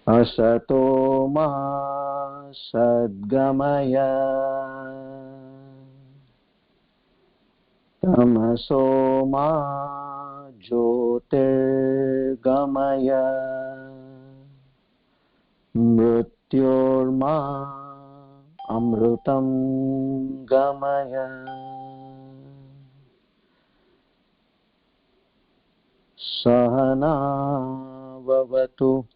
Asato ma sadgamaya tamaso ma jyotirgamaya mrityorma amrutam gamaya sahana vavatu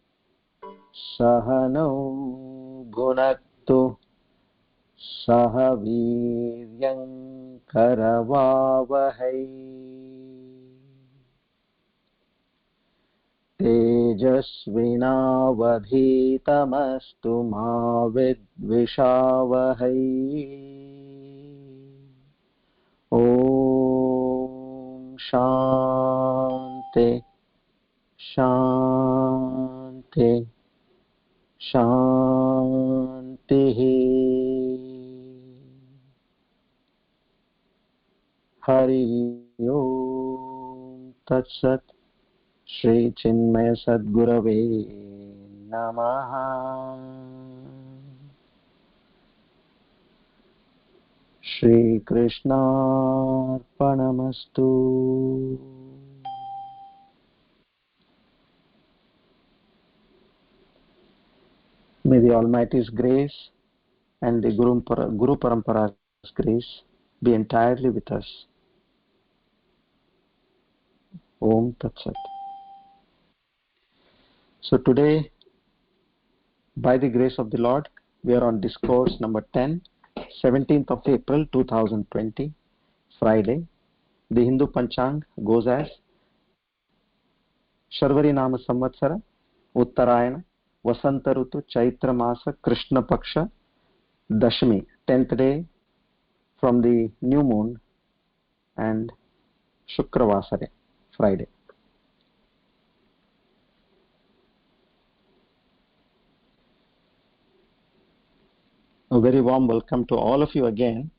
sahanau bhunaktu saha viryam karavavahai tejasvinavadhitamastu ma vidvishavahai om shanti shanti shanti. Hari Om Tat Sat. Shri Chinmaya Sadgurave Namaha. Shri Krishna Arpanamastu. May the Almighty's grace and the Guru Parampara's grace be entirely with us. Om Tat Sat. So today, by the grace of the Lord, we are on Discourse number 10, 17th of April 2020, Friday. The Hindu Panchang goes as Sharvari Nama Samvatsara, Uttarayana, Vasanta Rutu, Chaitra Masa, Krishna Paksha, Dashami, 10th day from the new moon, and Shukravasare, Friday. A very warm welcome to all of you again,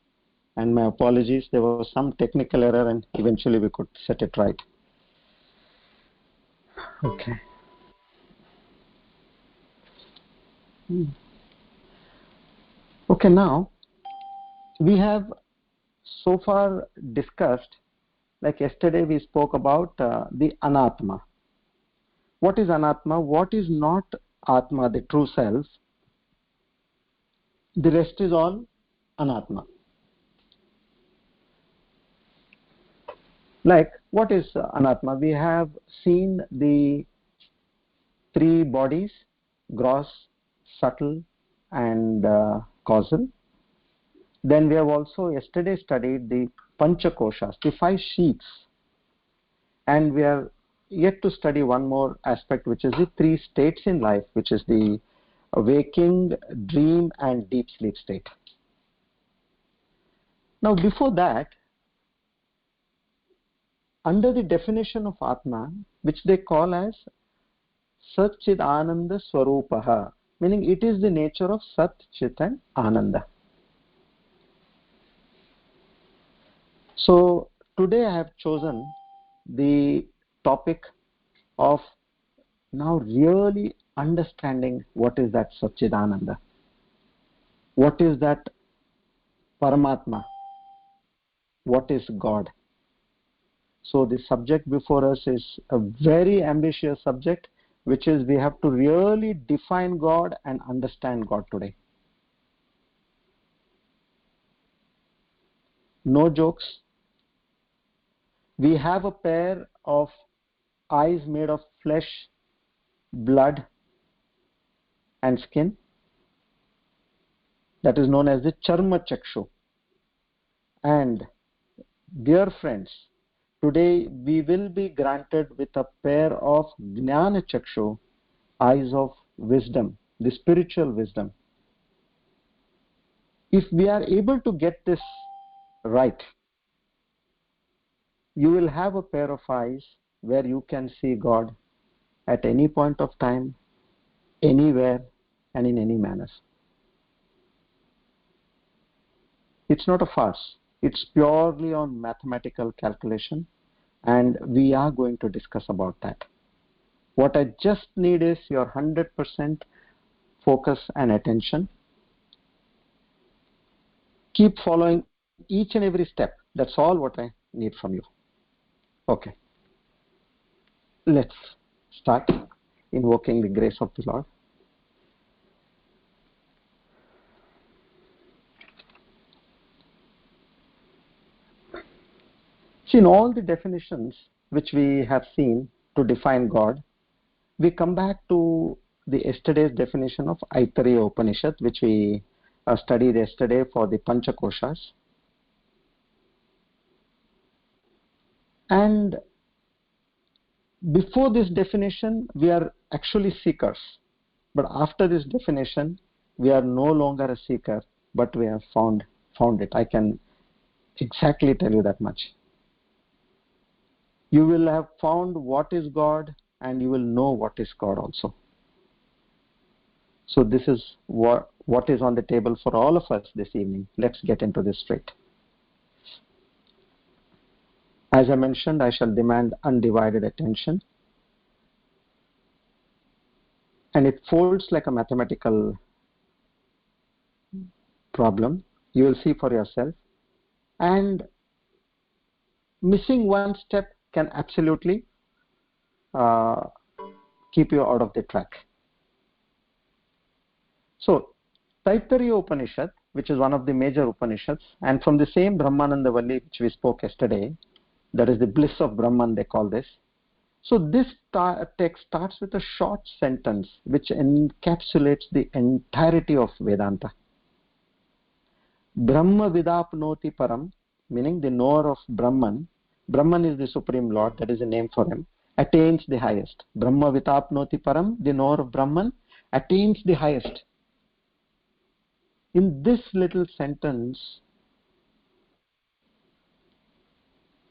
and my apologies, there was some technical error and eventually we could set it right. Okay. Okay, now we have so far discussed, like yesterday we spoke about the Anatma. What is Anatma? What is not Atma, the true self? The rest is all Anatma. Like, what is Anatma? We have seen the three bodies, gross, subtle, and causal. Then we have also yesterday studied the Panchakoshas, the 5 sheets. And we are yet to study one more aspect, which is the 3 states in life, which is the waking, dream, and deep sleep state. Now, before that, under the definition of Atma, which they call as Sat Chit Ananda Swarupaha, meaning it is the nature of Sat, Chit, and Ananda. So, today I have chosen the topic of now really understanding what is that Satchidananda, what is that Paramatma, what is God. So the subject before us is a very ambitious subject, which is we have to really define God and understand God today. No jokes. We have a pair of eyes made of flesh, blood, and skin. That is known as the Charma Chakshu. And dear friends, today we will be granted with a pair of Jnana Chakshu, eyes of wisdom, the spiritual wisdom. If we are able to get this right, you will have a pair of eyes where you can see God at any point of time, anywhere, and in any manner. It's not a farce. It's purely on mathematical calculation, and we are going to discuss about that. What I just need is your 100% focus and attention. Keep following each and every step. That's all what I need from you. Okay. Let's start invoking the grace of the Lord. See, in all the definitions which we have seen to define God, we come back to the yesterday's definition of Aitareya Upanishad, which we studied yesterday for the Panchakoshas. And before this definition, we are actually seekers. But after this definition, we are no longer a seeker, but we have found it. I can exactly tell you that much. You will have found what is God, and you will know what is God also. So this is what is on the table for all of us this evening. Let's get into this straight. As I mentioned, I shall demand undivided attention. And it folds like a mathematical problem. You will see for yourself. And missing one step can absolutely keep you out of the track. So, Taittiriya Upanishad, which is one of the major Upanishads, and from the same Brahmananda Valli which we spoke yesterday, that is the bliss of Brahman, they call this. So this text starts with a short sentence which encapsulates the entirety of Vedanta. Brahma vidapnoti param, meaning the knower of Brahman. Brahman is the Supreme Lord, that is a name for him, attains the highest. Brahma vidapnoti param, the knower of Brahman, attains the highest. In this little sentence,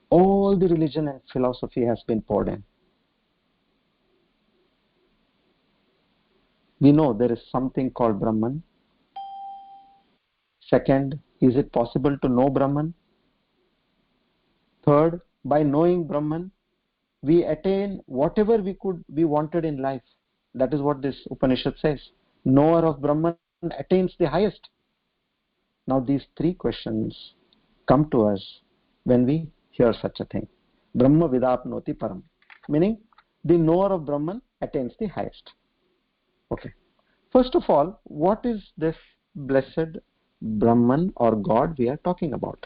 all the religion and philosophy has been poured in. We know there is something called Brahman. Second, is it possible to know Brahman? Third, by knowing Brahman, we attain whatever we wanted in life. That is what this Upanishad says. Knower of Brahman attains the highest. Now these three questions come to us when we hear such a thing. Brahma vidapnoti param, meaning the knower of Brahman attains the highest. Okay. First of all, what is this blessed Brahman or God we are talking about?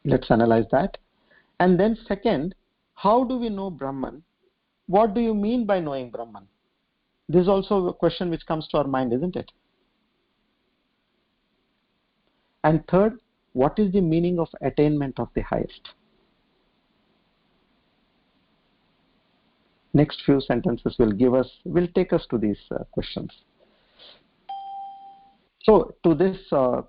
Let's analyze that. And then second, how do we know Brahman? What do you mean by knowing Brahman? This is also a question which comes to our mind, isn't it? And third, what is the meaning of attainment of the highest? Next few sentences will take us to these questions. So, to this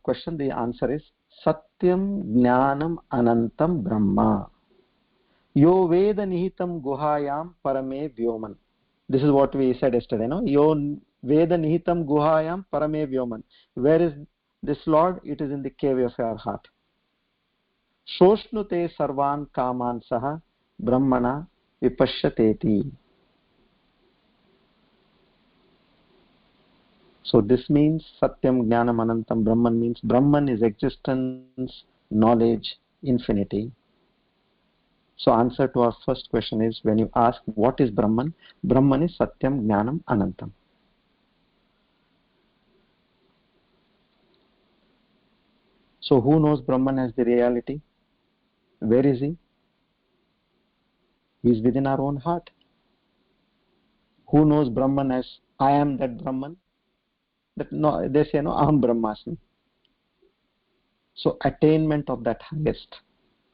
question, the answer is Satyam Jnanam Anantam Brahma. Yo Veda Nihitam Guhayam Parame Vyoman. This is what we said yesterday, no? Yo Veda Nihitam Guhayam Parame Vyoman. Where is this Lord? It is in the cave of our heart. Shoshnute Sarvan Kaman Saha Brahmana Vipashyateti. So this means Satyam Jnanam Anantam Brahman means Brahman is existence, knowledge, infinity. So answer to our first question is, when you ask what is Brahman, Brahman is Satyam Jnanam Anantam. So who knows Brahman as the reality? Where is he? He is within our own heart. Who knows Brahman as I am that Brahman? No, they say no, Aham Brahmasmi. So attainment of that highest,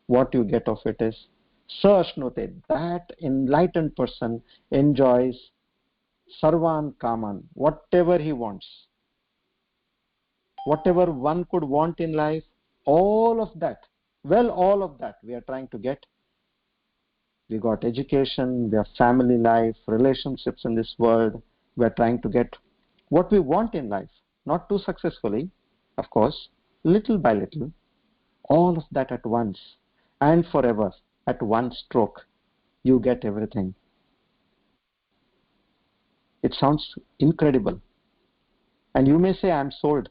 what you get of it is Sashnute, that enlightened person enjoys Sarvan Kaman, whatever he wants. Whatever one could want in life, all of that we are trying to get. We got education, we have family life, relationships in this world. We are trying to get what we want in life, not too successfully, of course, little by little, all of that at once and forever, at one stroke, you get everything. It sounds incredible. And you may say, I'm sold.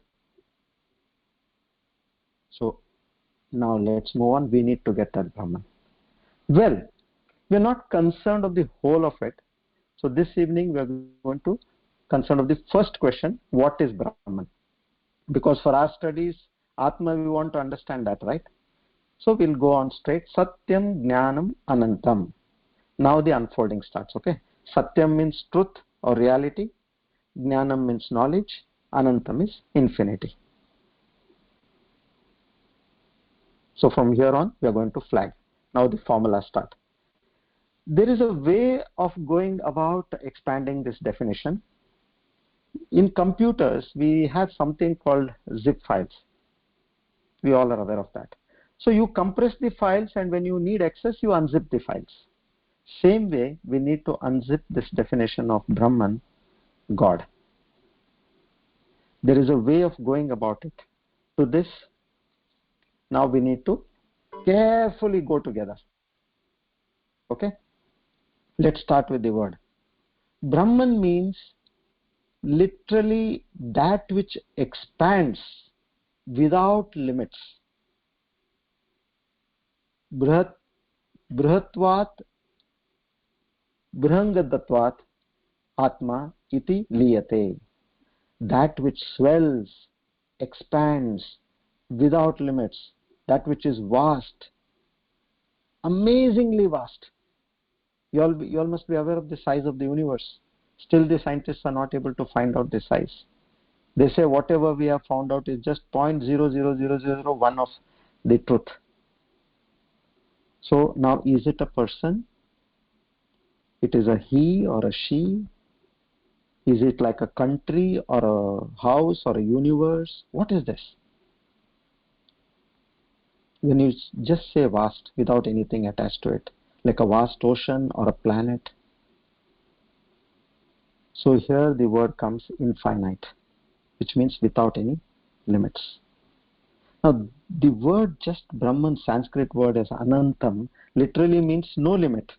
So now let's move on. We need to get that Brahman. Well, we're not concerned of the whole of it. So this evening we're going to concern of the first question, what is Brahman? Because for our studies, Atma, we want to understand that, right? So we'll go on straight. Satyam, Jnanam, Anantam. Now the unfolding starts, okay? Satyam means truth or reality. Jnanam means knowledge. Anantam is infinity. So from here on, we are going to flag. Now the formula start. There is a way of going about expanding this definition. In computers, we have something called zip files. We all are aware of that. So you compress the files, and when you need access, you unzip the files. Same way, we need to unzip this definition of Brahman, God. There is a way of going about it. To this, now we need to carefully go together. Okay? Let's start with the word. Brahman means literally that which expands without limits. Brihatvat, Brihangadatvat, Atma iti liyate. That which swells, expands without limits. That which is vast, amazingly vast. You all must be aware of the size of the universe. Still the scientists are not able to find out the size. They say whatever we have found out is just 0.00001 of the truth. So now, is it a person? It is a he or a she? Is it like a country or a house or a universe? What is this? When you just say vast without anything attached to it, like a vast ocean or a planet. So here the word comes infinite, which means without any limits. Now the word just Brahman, Sanskrit word as Anantam, literally means no limit,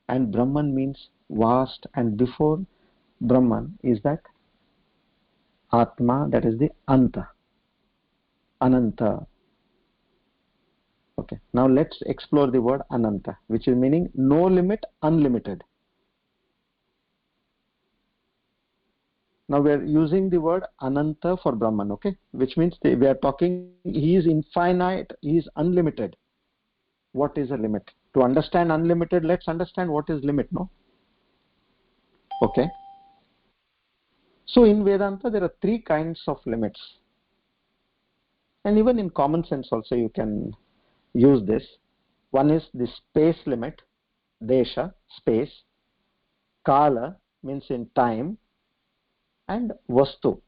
and Brahman means vast, and before Brahman is that Atma, that is the Anta, Ananta. Okay, now let's explore the word Ananta, which is meaning no limit, unlimited. Now we are using the word Ananta for Brahman, okay, which means we are talking, he is infinite, he is unlimited. What is a limit? To understand unlimited, let's understand what is limit, no? Okay. So in Vedanta, there are three kinds of limits. And even in common sense also you can use this. One is the space limit, desha, space. Kala means in time. And vastu,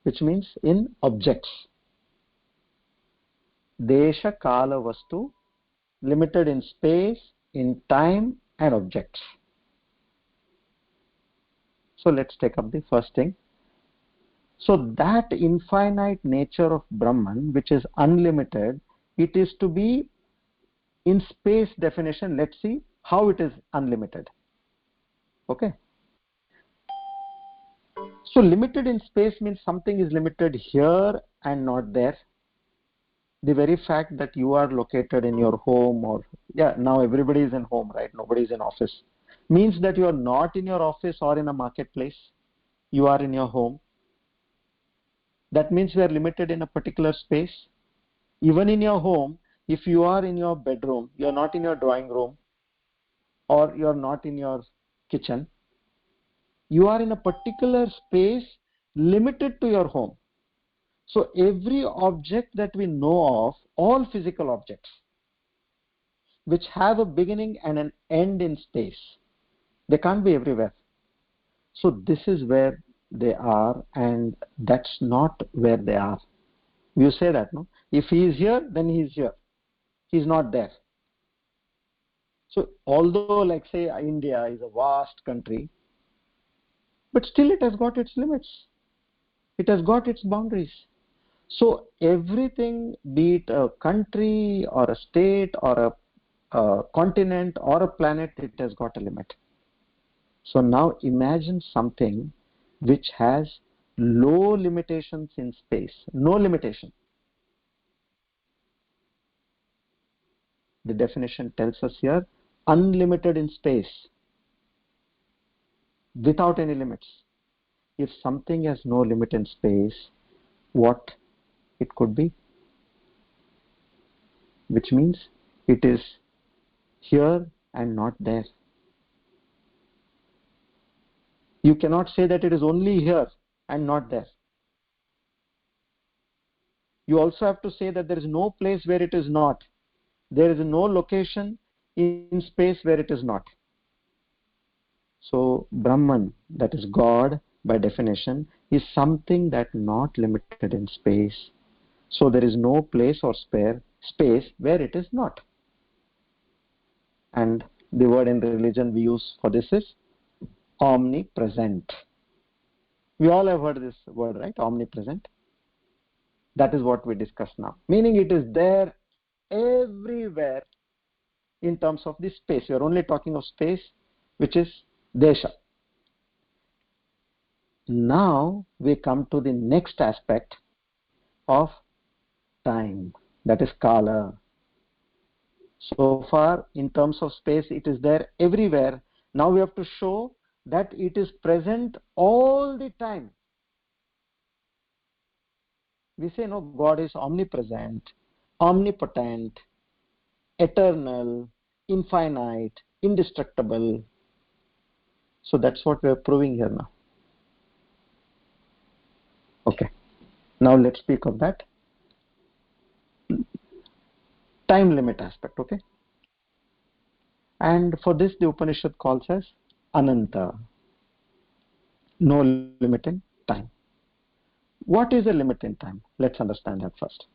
which means in objects. Desha, kala, vastu, limited in space, in time, and objects. So let's take up the first thing. So that infinite nature of Brahman, which is unlimited, it is to be in space definition. Let's see how it is unlimited. Okay. So limited in space means something is limited here and not there. The very fact that you are located in your home, or now everybody is in home, right? Nobody is in office. Means that you are not in your office or in a marketplace. You are in your home. That means you are limited in a particular space. Even in your home, if you are in your bedroom, you are not in your drawing room, or you are not in your kitchen. You are in a particular space limited to your home. So every object that we know of, all physical objects, which have a beginning and an end in space, they can't be everywhere. So this is where they are, and that's not where they are. You say that, no? If he is here, then he is here. He is not there. So although, like say, India is a vast country, but still it has got its limits. It has got its boundaries. So everything, be it a country or a state or a continent or a planet, it has got a limit. So now imagine something which has low limitations in space. No limitation. The definition tells us here, unlimited in space, without any limits. If something has no limit in space, what it could be? Which means it is here and not there. You cannot say that it is only here and not there. You also have to say that there is no place where it is not. There is no location in space where it is not. So Brahman, that is God by definition, is something that not limited in space. So there is no place or space where it is not. And the word in religion we use for this is omnipresent. We all have heard this word, right? Omnipresent. That is what we discuss now. Meaning it is there everywhere in terms of the space. We are only talking of space, which is desha. Now we come to the next aspect of time, that is kala. So far, in terms of space, it is there everywhere. Now we have to show that it is present all the time. We say, no, God is omnipresent, omnipotent, eternal, infinite, indestructible. So that's what we are proving here now. Okay. Now let's speak of that time limit aspect, okay? And for this, the Upanishad calls as Ananda, no limit in time. What is a limit in time? Let's understand that first.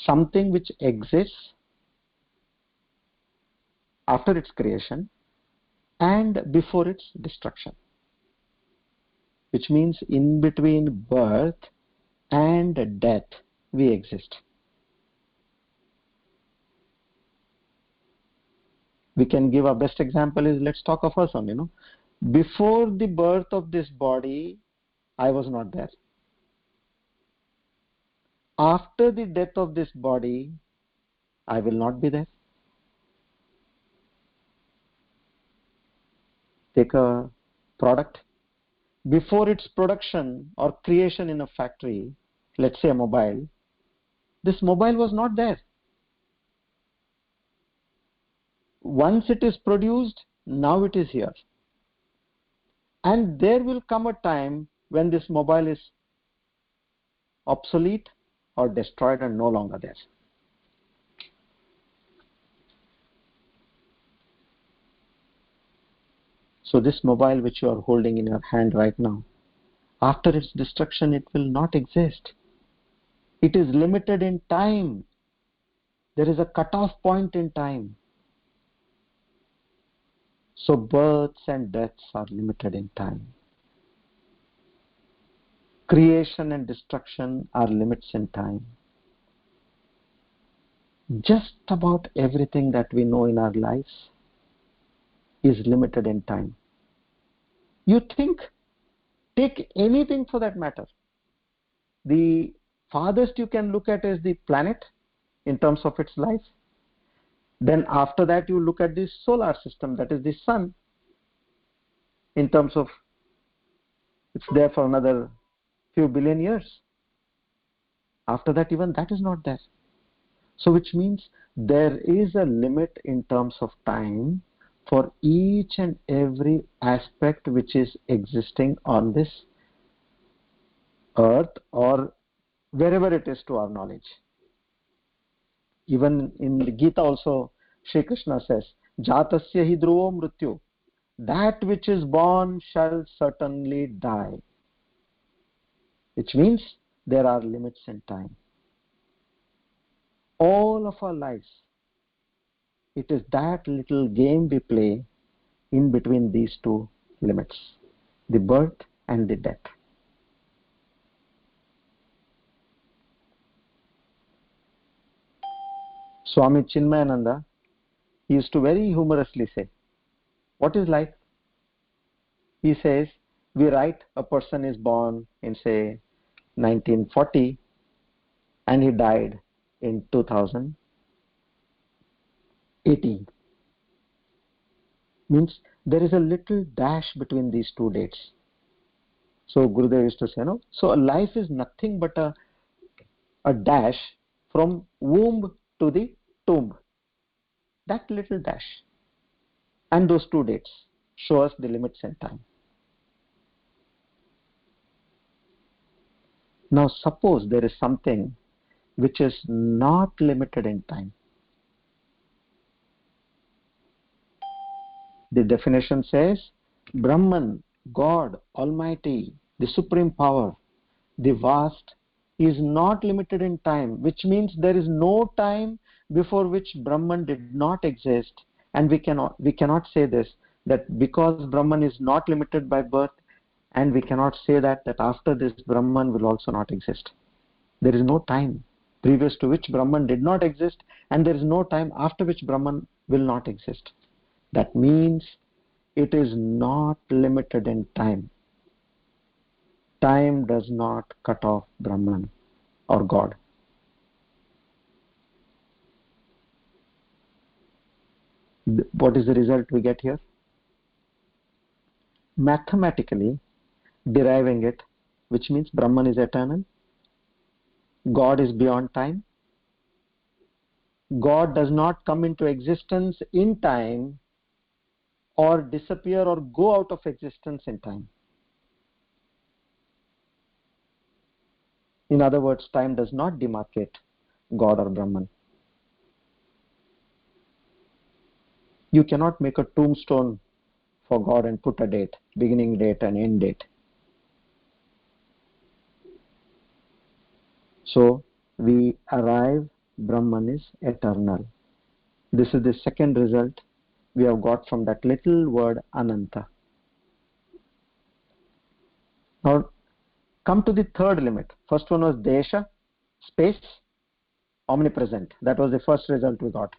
Something which exists after its creation and before its destruction, which means in between birth and death we exist. We can give our best example is, let's talk of us only, before the birth of this body I was not there. After the death of this body I will not be there. Take a product. Before its production or creation in a factory, let's say a mobile, this mobile was not there. Once it is produced, now it is here. And there will come a time when this mobile is obsolete or destroyed and no longer there. So this mobile which you are holding in your hand right now, after its destruction it will not exist. It is limited in time. There is a cutoff point in time. So births and deaths are limited in time. Creation and destruction are limits in time. Just about everything that we know in our lives is limited in time. You think, take anything for that matter. The farthest you can look at is the planet in terms of its life. Then after that you look at the solar system, that is the sun, in terms of it's there for another few billion years. After that, even that is not there. So which means there is a limit in terms of time for each and every aspect which is existing on this earth or wherever it is to our knowledge. Even in the Gita also, Shri Krishna says, Jatasya hi dhruvo mrityu. That which is born shall certainly die. Which means there are limits in time. All of our lives, it is that little game we play in between these two limits, the birth and the death. Swami Chinmayananda, he used to very humorously say, what is life? He says, We write a person is born in, say, 1940 and he died in 2018. Means there is a little dash between these two dates. So Gurudev used to say, no? So a life is nothing but a dash from womb to the tomb. That little dash. And those two dates show us the limits in time. Now suppose there is something which is not limited in time. The definition says, Brahman, God, Almighty, the Supreme Power, the vast, is not limited in time, which means there is no time before which Brahman did not exist. And we cannot say this, that because Brahman is not limited by birth, and we cannot say that after this Brahman will also not exist. There is no time previous to which Brahman did not exist, and there is no time after which Brahman will not exist. That means it is not limited in time. Time does not cut off Brahman or God. What is the result we get here? Mathematically, deriving it, which means Brahman is eternal, God is beyond time, God does not come into existence in time or disappear or go out of existence in time. In other words, time does not demarcate God or Brahman. You cannot make a tombstone for God and put a date, beginning date and end date. So we arrive, Brahman is eternal. This is the second result we have got from that little word Ananta. Now come to the third limit. First one was Desha, space, omnipresent. That was the first result we got.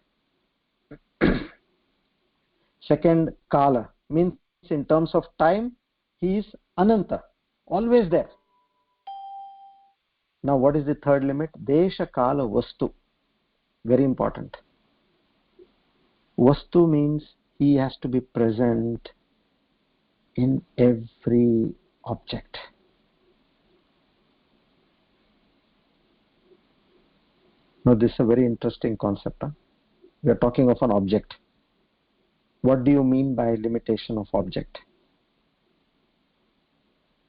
Second, Kala, means in terms of time, he is Ananta, always there. Now what is the third limit? Desha, Kala, Vastu. Very important. Vastu means he has to be present in every object. Now this is a very interesting concept. We are talking of an object. What do you mean by limitation of object?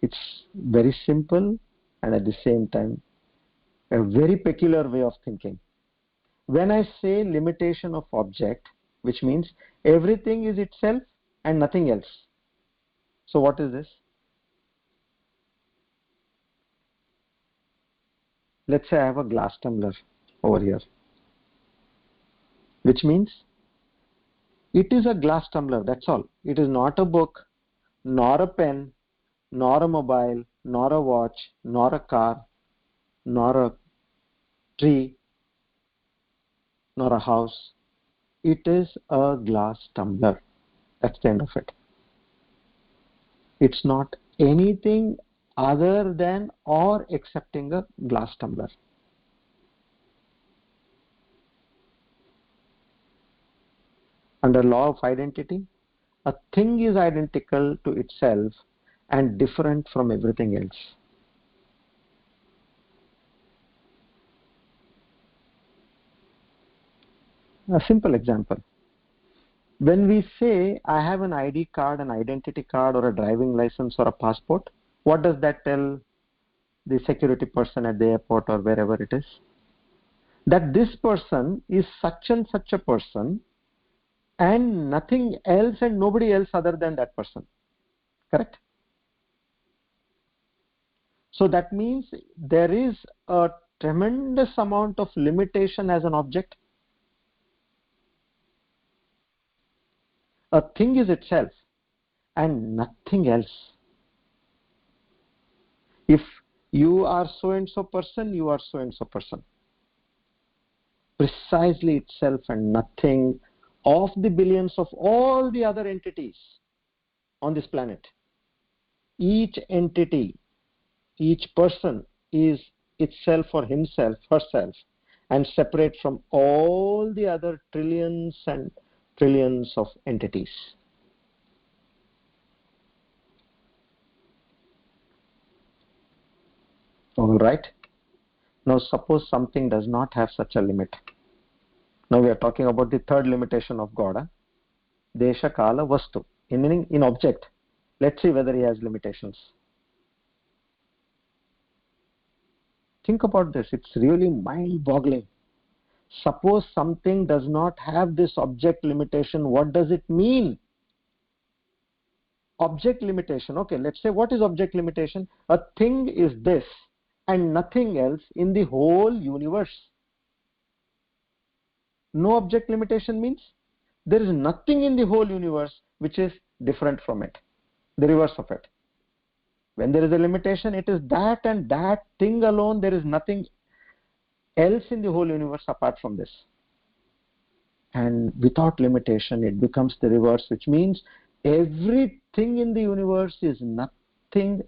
It's very simple and at the same time a very peculiar way of thinking. When I say limitation of object, which means everything is itself and nothing else. So what is this? Let's say I have a glass tumbler over here, which means it is a glass tumbler, that's all. It is not a book, nor a pen, nor a mobile, nor a watch, nor a car, nor a tree, nor a house. It is a glass tumbler. That's the end of it. It's not anything other than or excepting a glass tumbler. Under law of identity, a thing is identical to itself and different from everything else. A simple example. When we say I have an ID card, an identity card, or a driving license or a passport, what does that tell the security person at the airport or wherever it is? That this person is such and such a person and nothing else and nobody else other than that person. Correct? So that means there is a tremendous amount of limitation as an object. A thing is itself and nothing else. If you are so and so person, you are so and so person. Precisely itself and nothing of the billions of all the other entities on this planet. each entity, each person is itself or himself, herself, and separate from all the other trillions and trillions of entities. All right. Now suppose something does not have such a limit. Now we are talking about the third limitation of God. Desha, Kala, Vastu. Meaning in object. Let's see whether he has limitations. Think about this. It's really mind-boggling. Suppose something does not have this object limitation, what does it mean? Object limitation. Okay, let's say, what is object limitation? A thing is this and nothing else in the whole universe. No object limitation means there is nothing in the whole universe which is different from it, the reverse of it. When there is a limitation, it is that and that thing alone. There is nothing else in the whole universe apart from this. And without limitation, it becomes the reverse, which means everything in the universe is nothing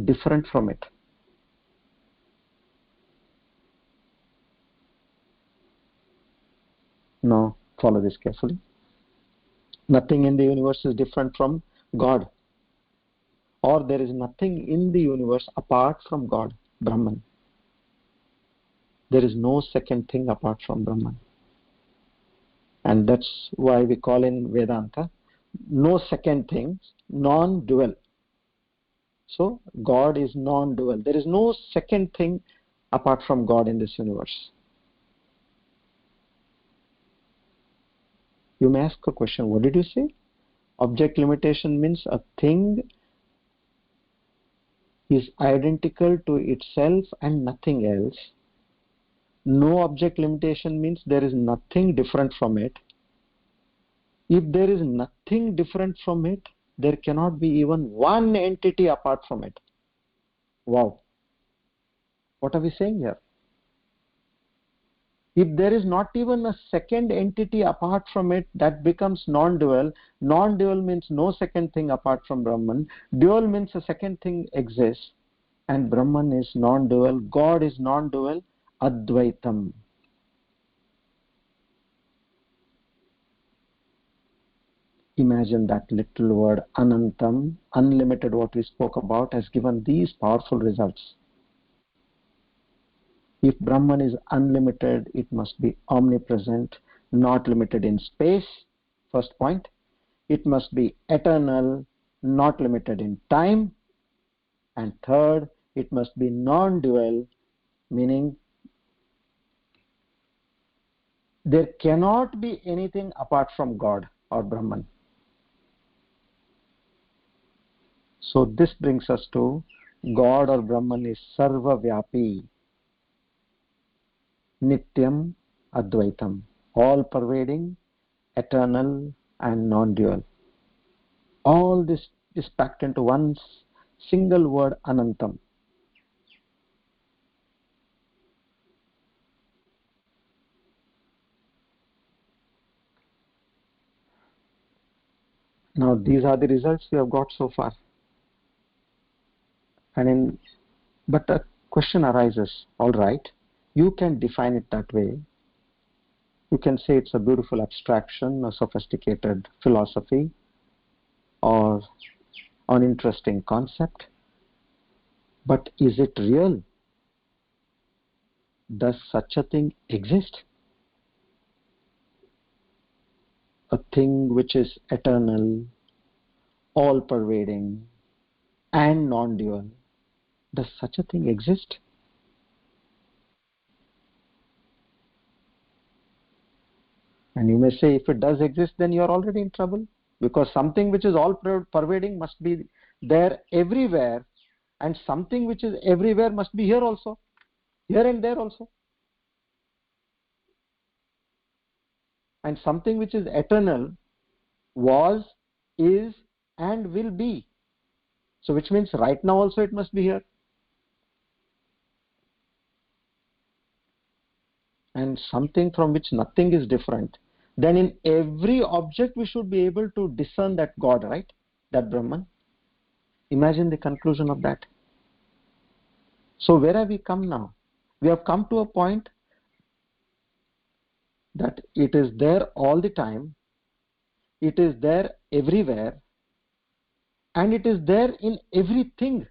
different from it. Now, follow this carefully. Nothing in the universe is different from God. Or there is nothing in the universe apart from God, Brahman. There is no second thing apart from Brahman. And that's why we call in Vedanta, no second thing, non-dual. So, God is non-dual. There is no second thing apart from God in this universe. You may ask a question, what did you say? Object limitation means a thing is identical to itself and nothing else. No object limitation means there is nothing different from it. If there is nothing different from it, there cannot be even one entity apart from it. Wow. What are we saying here? If there is not even a second entity apart from it, that becomes non-dual. Non-dual means no second thing apart from Brahman. Dual means a second thing exists. And Brahman is non-dual. God is non-dual. Advaitam. Imagine that little word Anantam, unlimited, what we spoke about, has given these powerful results. If Brahman is unlimited, it must be omnipresent, not limited in space, first point. It must be eternal, not limited in time. And third, it must be non-dual, meaning there cannot be anything apart from God or Brahman. So this brings us to God or Brahman is Sarva Vyapi, Nityam Advaitam, all pervading, eternal and non-dual. All this is packed into one single word, Anantam. Now these are the results we have got so far. But a question arises, all right, you can define it that way. You can say it's a beautiful abstraction, a sophisticated philosophy, or an interesting concept. But is it real? Does such a thing exist? A thing which is eternal, all-pervading, and non-dual. Does such a thing exist? And you may say, if it does exist, then you are already in trouble. Because something which is all-pervading must be there everywhere, and something which is everywhere must be here also, here and there also. And something which is eternal was, is, and will be. So which means right now also it must be here. And something from which nothing is different. Then in every object we should be able to discern that God, right? That Brahman. Imagine the conclusion of that. So where have we come now? We have come to a point that it is there all the time, it is there everywhere, and it is there in everything.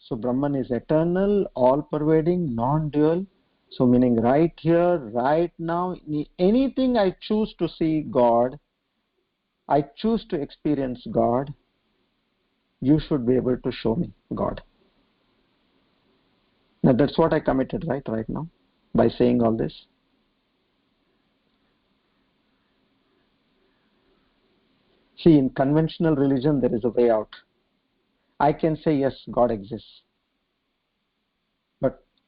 So Brahman is eternal, all-pervading, non-dual. So meaning right here, right now, anything I choose to see God, I choose to experience God, you should be able to show me God. Now that's what I committed right now by saying all this. See, in conventional religion there is a way out. I can say yes, God exists,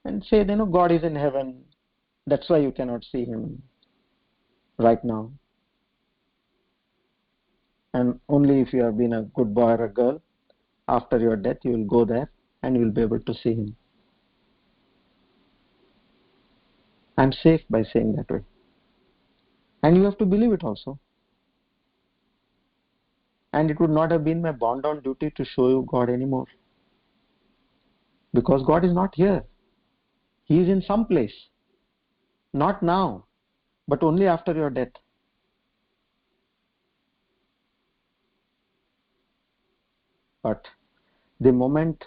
and say, God is in heaven, that's why you cannot see him right now. And only if you have been a good boy or a girl, after your death you will go there and you will be able to see him. I'm safe by saying that way. And you have to believe it also. And it would not have been my bound-down duty to show you God anymore. Because God is not here. He is in some place. Not now, but only after your death. But the moment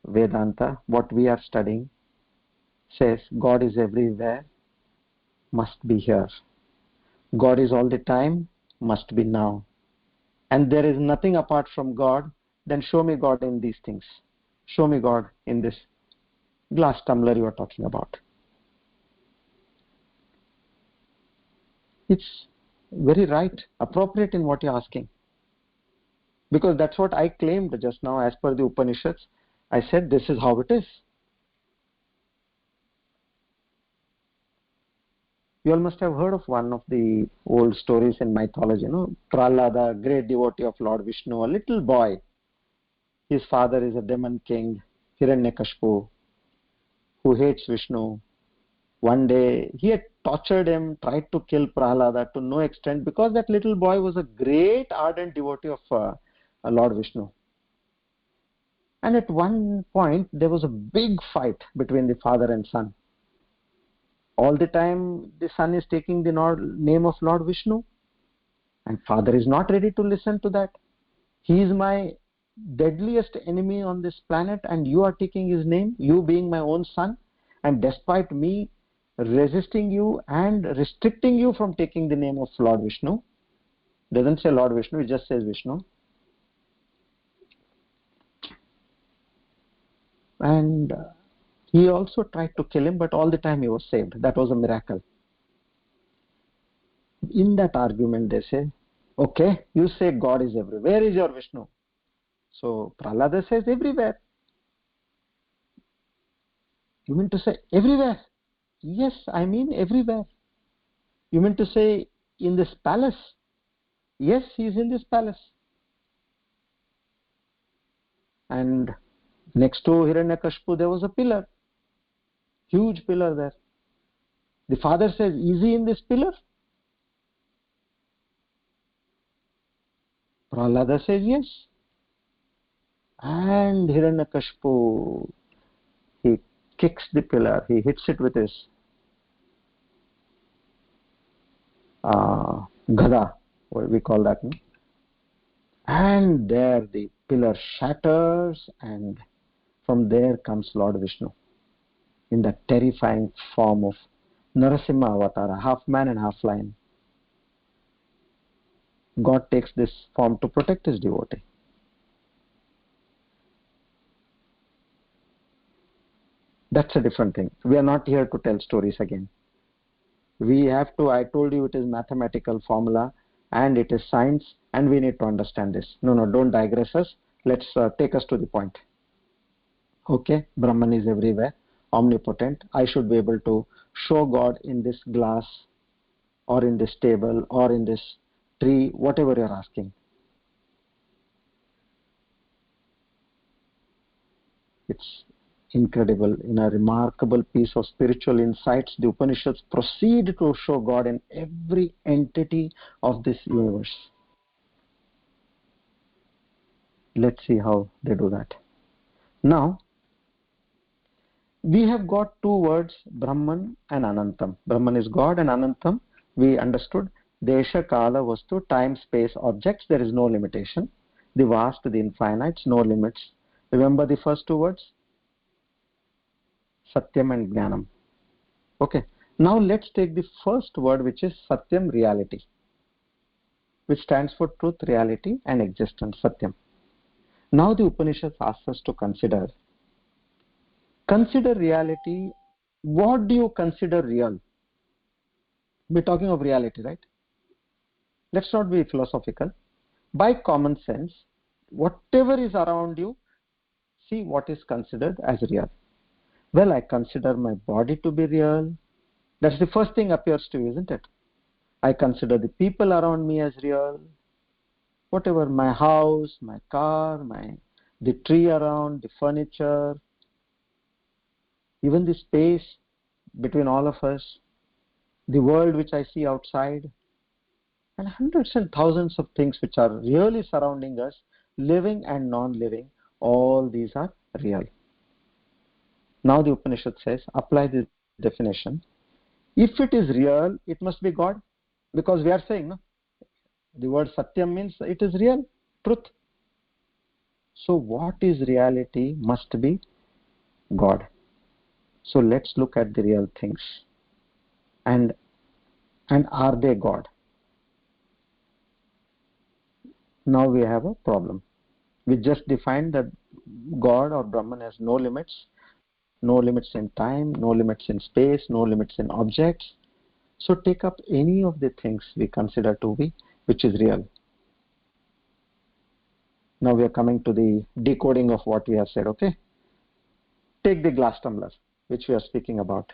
Vedanta, what we are studying, says God is everywhere, must be here. God is all the time, must be now. And there is nothing apart from God, then show me God in these things. Show me God in this glass tumbler you are talking about. It's very right, appropriate in what you're asking. Because that's what I claimed just now as per the Upanishads. I said this is how it is. You all must have heard of one of the old stories in mythology, Prahlada, great devotee of Lord Vishnu, a little boy. His father is a demon king, Hiranyakashipu, who hates Vishnu. One day he had tortured him, tried to kill Prahlada to no extent, because that little boy was a great ardent devotee of Lord Vishnu. And at one point there was a big fight between the father and son. All the time the son is taking the name of Lord Vishnu, and father is not ready to listen to that. He is my deadliest enemy on this planet, and you are taking his name, you being my own son, and despite me resisting you and restricting you from taking the name of Lord Vishnu. Doesn't say Lord Vishnu, it just says Vishnu. And he also tried to kill him, but all the time he was saved. That was a miracle. In that argument they say, okay, you say God is everywhere. Where is your Vishnu? So Prahlada says everywhere. You mean to say everywhere? Yes, I mean everywhere. You mean to say in this palace? Yes, he is in this palace. And next to Hiranyakashipu there was a pillar. Huge pillar there. The father says, is he in this pillar? Prahlada says yes. And Hiranyakashipu, he kicks the pillar, he hits it with his gada, what we call that, no? And there the pillar shatters, and from there comes Lord Vishnu in that terrifying form of Narasimha Avatara, half man and half lion. God takes this form to protect his devotee. That's a different thing. We are not here to tell stories again. We have to, I told you it is mathematical formula and it is science, and we need to understand this. No, don't digress us. Let's take us to the point. Okay, Brahman is everywhere, omnipotent. I should be able to show God in this glass or in this table or in this tree, whatever you're asking. It's incredible. In a remarkable piece of spiritual insights, the Upanishads proceed to show God in every entity of this universe. Let's see how they do that. Now, we have got two words, Brahman and Anantam. Brahman is God, and Anantam, we understood, Desha, Kala, Vastu, time, space, objects, there is no limitation. The vast, the infinite, no limits. Remember the first two words? Satyam and Jnanam. Okay. Now let's take the first word, which is Satyam, reality, which stands for truth, reality, and existence, Satyam. Now the Upanishads asks us to consider reality. What do you consider real? We're talking of reality, right? Let's not be philosophical. By common sense, whatever is around you, see what is considered as real. Well, I consider my body to be real. That's the first thing appears to you, isn't it? I consider the people around me as real. Whatever, my house, my car, the tree around, the furniture, even the space between all of us, the world which I see outside, and hundreds and thousands of things which are really surrounding us, living and non-living, all these are real. Now the Upanishad says, apply this definition. If it is real, it must be God, because we are saying, no? The word Satyam means it is real, truth. So what is reality must be God. So let's look at the real things. And are they God? Now we have a problem. We just defined that God or Brahman has no limits in time, no limits in space, no limits in objects. So take up any of the things we consider to be, which is real. Now we are coming to the decoding of what we have said, okay? Take the glass tumbler, which we are speaking about.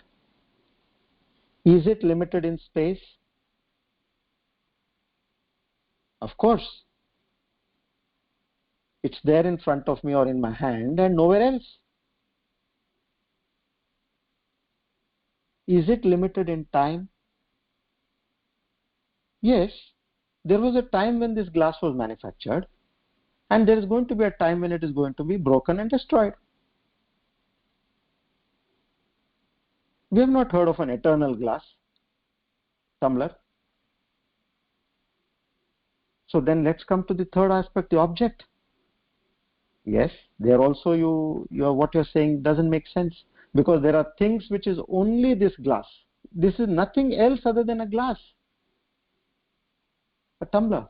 Is it limited in space? Of course. It's there in front of me or in my hand and nowhere else. Is it limited in time? Yes. There was a time when this glass was manufactured, and there is going to be a time when it is going to be broken and destroyed. We have not heard of an eternal glass tumbler. So then let's come to the third aspect, the object. Yes, there also what you're saying doesn't make sense, because there are things which is only this glass. This is nothing else other than a glass, a tumbler.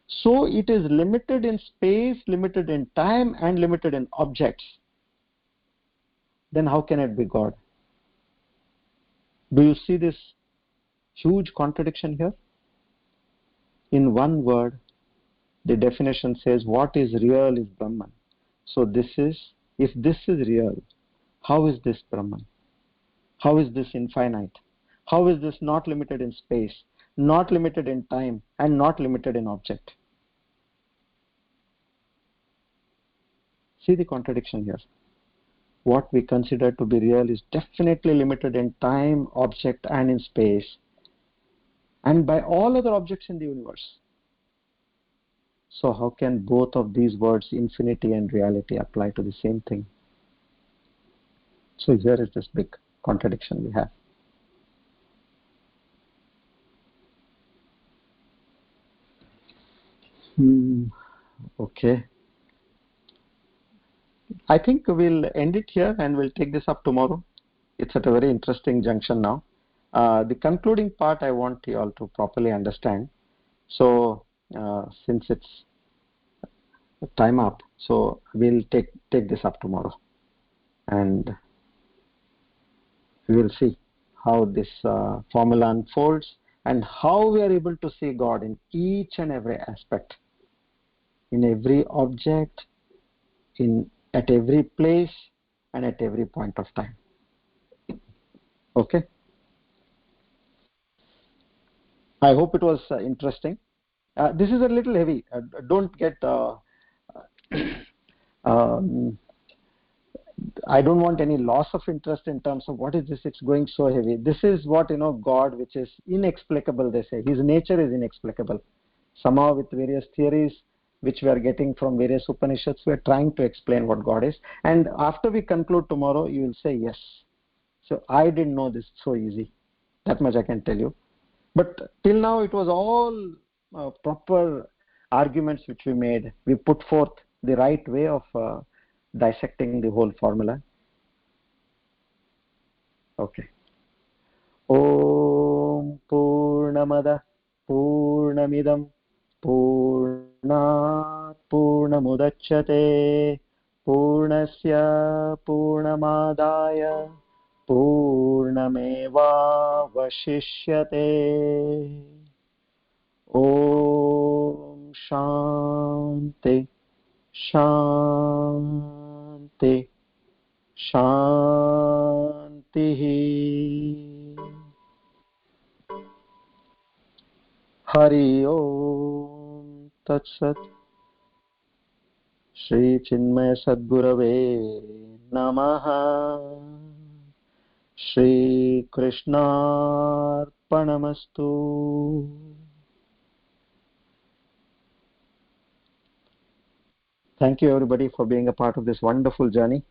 So it is limited in space, limited in time, and limited in objects. Then how can it be God? Do you see this huge contradiction here? In one word, the definition says what is real is Brahman. So if this is real, how is this Brahman? How is this infinite? How is this not limited in space, not limited in time, and not limited in object? See the contradiction here. What we consider to be real is definitely limited in time, object, and in space, and by all other objects in the universe. So how can both of these words, infinity and reality, apply to the same thing? So here is this big contradiction we have. Okay. I think we'll end it here and we'll take this up tomorrow. It's at a very interesting junction now. The concluding part I want you all to properly understand. So since it's time up, so we'll take this up tomorrow, and we will see how this formula unfolds and how we are able to see God in each and every aspect, in every object, at every place, and at every point of time. Okay. I hope it was interesting. This is a little heavy. Don't get I don't want any loss of interest in terms of what is this, it's going so heavy. This is what, God, which is inexplicable, they say. His nature is inexplicable. Somehow with various theories, which we are getting from various Upanishads. We are trying to explain what God is. And after we conclude tomorrow, you will say, yes. So I didn't know this so easy. That much I can tell you. But till now, it was all proper arguments which we made. We put forth the right way of dissecting the whole formula. Okay. Om Purnamada Purnamidam Purnat Purnamudachyate Purnasya Purnamadaya Purnamevavashishyate. Om Shanti Shanti Shanti. Hari Om Tat Sat. Shri Chinmaya Sadgurave Namaha. Shri Krishna Arpanamastu. Thank you everybody for being a part of this wonderful journey.